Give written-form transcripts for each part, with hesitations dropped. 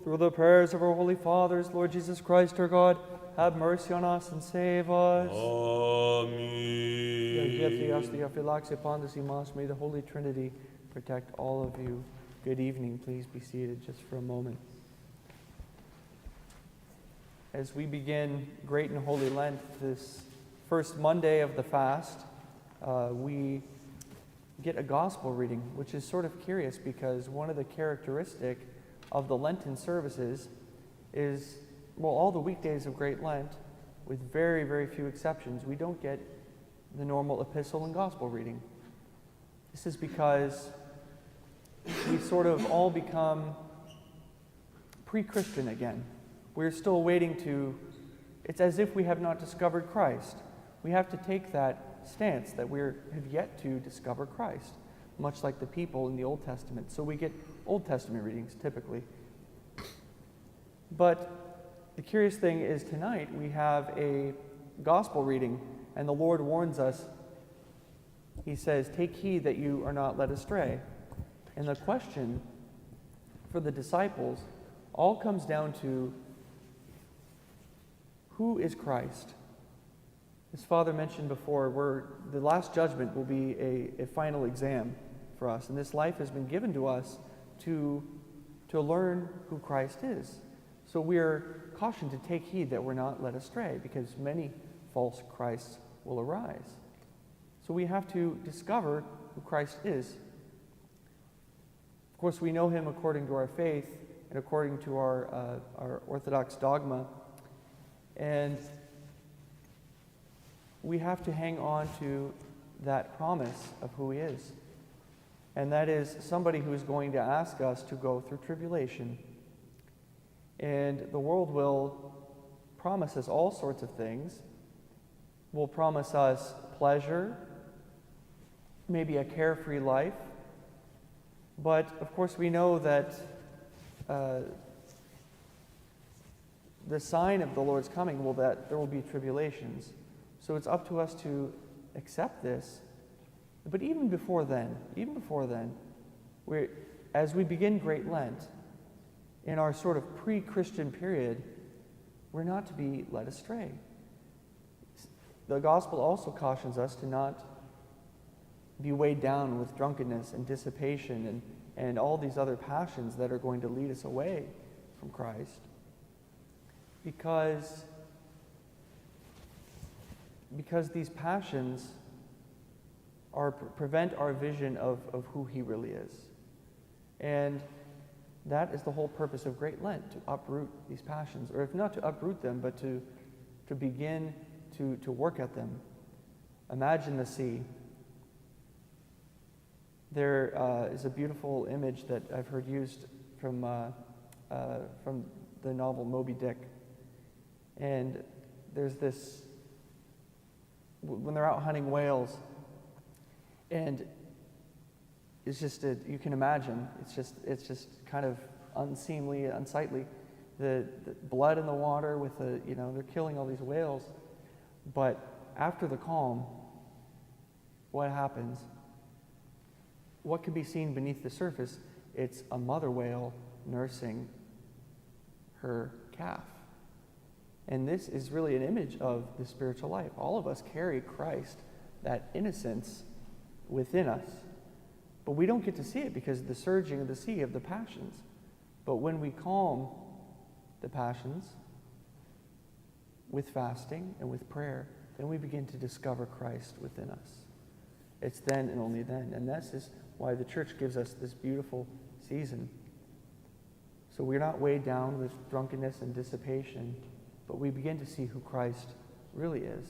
through the prayers of our holy fathers, Lord Jesus Christ, our God, have mercy on us and save us. Amen. May the Holy Trinity protect all of you. Good evening. Please be seated just for a moment. As we begin Great and Holy Lent, this first Monday of the fast, we get a gospel reading, which is sort of curious because one of the characteristic of the Lenten services is, well, all the weekdays of Great Lent, with very, very few exceptions, we don't get the normal epistle and gospel reading. This is because we sort of all become pre-Christian again. We're still waiting to, it's as if we have not discovered Christ. We have to take that stance that we have yet to discover Christ, much like the people in the Old Testament. So we get Old Testament readings typically. But the curious thing is tonight we have a gospel reading, and the Lord warns us. He says, "Take heed that you are not led astray." And the question for the disciples all comes down to, who is Christ? As Father mentioned before, the last judgment will be a final exam for us. And this life has been given to us to learn who Christ is. So we are cautioned to take heed that we're not led astray, because many false Christs will arise. So we have to discover who Christ is. Of course, we know him according to our faith and according to our Orthodox dogma. And we have to hang on to that promise of who he is. And that is somebody who is going to ask us to go through tribulation. And the world will promise us all sorts of things. Will promise us pleasure, maybe a carefree life. But of course we know that the sign of the Lord's coming will that there will be tribulations. So it's up to us to accept this. But even before then, as we begin Great Lent, in our sort of pre-Christian period, we're not to be led astray. The gospel also cautions us to not be weighed down with drunkenness and dissipation and all these other passions that are going to lead us away from Christ. Because these passions prevent our vision of who he really is. And that is the whole purpose of Great Lent, to uproot these passions, or if not to uproot them, but to begin to work at them. Imagine the sea. There is a beautiful image that I've heard used from the novel Moby Dick. And there's this, when they're out hunting whales, and it's just, you can imagine, it's just kind of unseemly, unsightly. The blood in the water with they're killing all these whales. But after the calm, what happens? What can be seen beneath the surface? It's a mother whale nursing her calf. And this is really an image of the spiritual life. All of us carry Christ, that innocence within us. But we don't get to see it because of the surging of the sea of the passions. But when we calm the passions with fasting and with prayer, then we begin to discover Christ within us. It's then and only then. And this is why the church gives us this beautiful season. So we're not weighed down with drunkenness and dissipation, but we begin to see who Christ really is.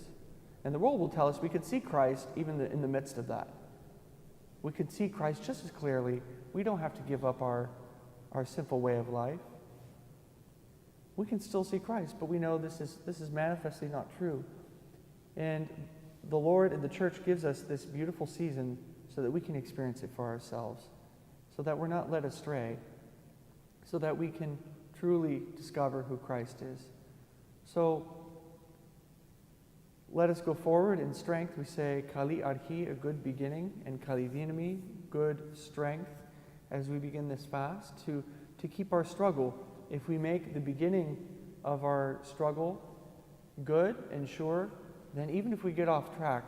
And the world will tell us we could see Christ even in the midst of that. We could see Christ just as clearly. We don't have to give up our sinful way of life. We can still see Christ, but we know this is manifestly not true. And the Lord and the church gives us this beautiful season so that we can experience it for ourselves, so that we're not led astray, so that we can truly discover who Christ is. So let us go forward in strength. We say, Kali Arhi, a good beginning, and Kali Vinami, good strength, as we begin this fast, to keep our struggle if we make the beginning of our struggle good and sure, then even if we get off track,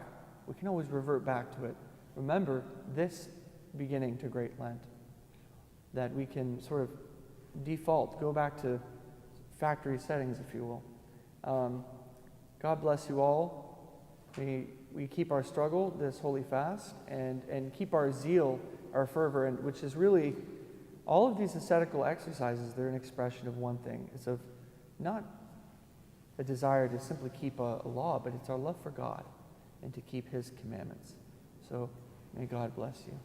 we can always revert back to it. Remember this beginning to Great Lent, that we can sort of default, go back to factory settings, if you will. God bless you all. We keep our struggle this holy fast and keep our zeal, our fervor, and which is really, all of these ascetical exercises, they're an expression of one thing. It's of not a desire to simply keep a law, but it's our love for God and to keep His commandments. So may God bless you.